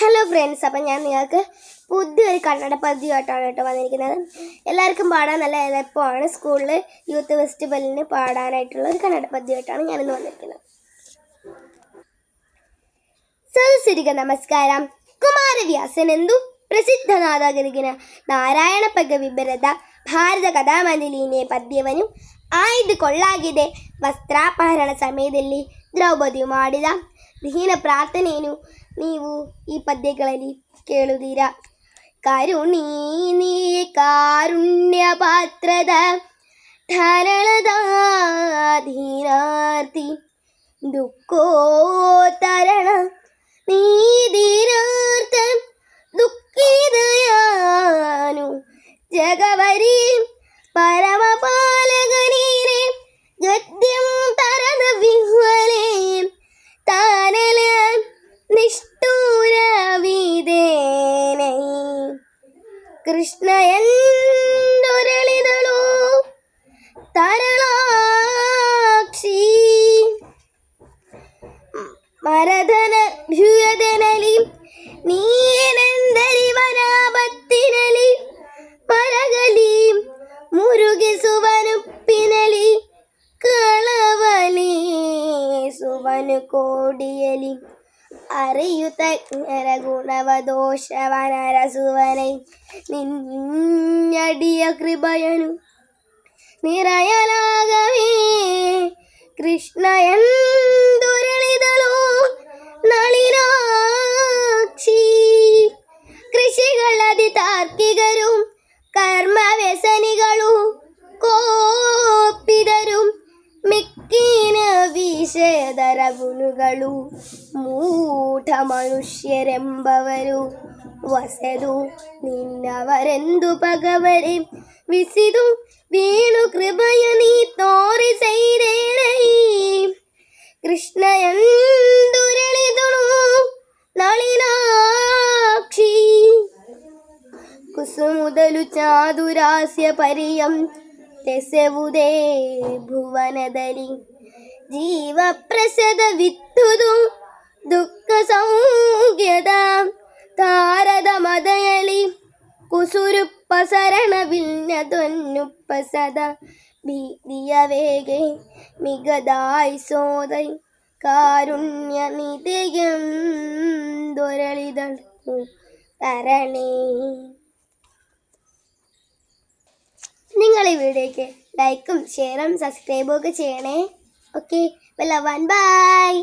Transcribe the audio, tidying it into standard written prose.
Hello friends, അപ്പം ഞാൻ നിങ്ങൾക്ക് പുതിയൊരു കന്നഡ പദ്യമായിട്ടാണ് വന്നിരിക്കുന്നത്. എല്ലാവർക്കും പാടാൻ നല്ല എളുപ്പമാണ്. സ്കൂളിൽ യൂത്ത് ഫെസ്റ്റിവലിന് പാടാനായിട്ടുള്ള ഒരു കന്നഡ പദ്യമായിട്ടാണ് ഞാനിന്ന് വന്നിരിക്കുന്നത്. സദസ്സിരിക നമസ്കാരം. കുമാരവ്യാസനെന്തു ಪ್ರಸಿದ್ಧನಾದಗರಿಗಿನ ನಾರಾಯಣ ಪಗ ವಿಭರದ ಭಾರತ ಕಥಾಮಂಜಲಿನೇ ಪದ್ಯವನ್ನು ಆಯ್ದುಕೊಳ್ಳಲಾಗಿದೆ. ವಸ್ತ್ರಾಪಹರಣ ಸಮಯದಲ್ಲಿ ದ್ರೌಪದಿಯು ಮಾಡಿದ ದೀನ ಪ್ರಾರ್ಥನೆಯನ್ನು ನೀವು ಈ ಪದ್ಯಗಳಲ್ಲಿ ಕೇಳುತ್ತೀರಾ. ಕರುಣೀ ಕಾರುಣ್ಯ ಪಾತ್ರದ ಧರಣದ ಧೀನಾರ್ತಿ ದುಃಖೋತ್ತರಣ ನೀದೀನಾರ್ಥ ದುಃಖಿದಯಾನು ಜಗವರಿ ಪರಮಪಾಲಕನೀರೆ ಗದ್ಯಂ ತರದ ವಿಹ್ವಲೆ ತಾನಲ ನಿಷ್ಠೂರ ವಿದೇನೈ ಕೃಷ್ಣ ಎಂದೊರಳಿದಳು ತರಳಾಕ್ಷಿ ಮರದನ ಭ್ಯುಯದನಲಿ ನೀನೆಂದರಿವನ ಬತ್ತಿನಲಿ ಮರಗಲಿ ಮುರುಗಿಸುವನುಪ್ಪಿನಲಿ ಕಳವಲಿ ಸುವನು ಕೋಡಿಯಲಿ അറിയുത ഗുണവദോഷവനരസുവനൈ നിന്നടിയ കൃപയനു നിറയലാകവേ കൃഷ്ണ എന്തുരളിതളോ നളിനാക്ഷി. കൃഷികളതി താർക്കികരും കർമ്മവ്യസനികളും കോപ്പിതരും ಮಿಕ್ಕಿನ ವಿಷಯದರ ಗುಣಗಳು ಮೂಢ ಮನುಷ್ಯರೆಂಬವರು ವಸೆದು ನಿನ್ನವರೆಂದು ಪಗವರೆ ವಿಸಿದು ವೀಣು ಕೃಪಯ ನೀ ತೋರಿಸೈರೇನೈ ಕೃಷ್ಣ ಎಂದುರಳಿದಳು ನಳಿನಾಕ್ಷಿ. ಕುಸುಮುದಲು ಚಾದುರಾಸ್ಯ ಪರಿಯಂ ತೆಸೆವುದೇ ಭುವನದಲ್ಲಿ ಜೀವ ಪ್ರಸದ ವಿತ್ತುದು ದುಃಖ ಸೌಖ್ಯದ ತಾರದ ಮದಯಲಿ ಕುಸುರುಪ್ಪ ಸರಣವಿಲ್ಲದೊನ್ನುಪ್ಪ ಸದ ಭೀತಿಯ ವೇಗೆ ಮಿಗದಾಯಿಸೋದೈ ಕಾರುಣ್ಯ ನಿಧಿಗೆಂದೊರಳಿದಳು തരണേ. നിങ്ങൾ ഈ വീഡിയോയ്ക്ക് ലൈക്കും ഷെയറും സബ്സ്ക്രൈബും ഒക്കെ ചെയ്യണേ. Okay, by.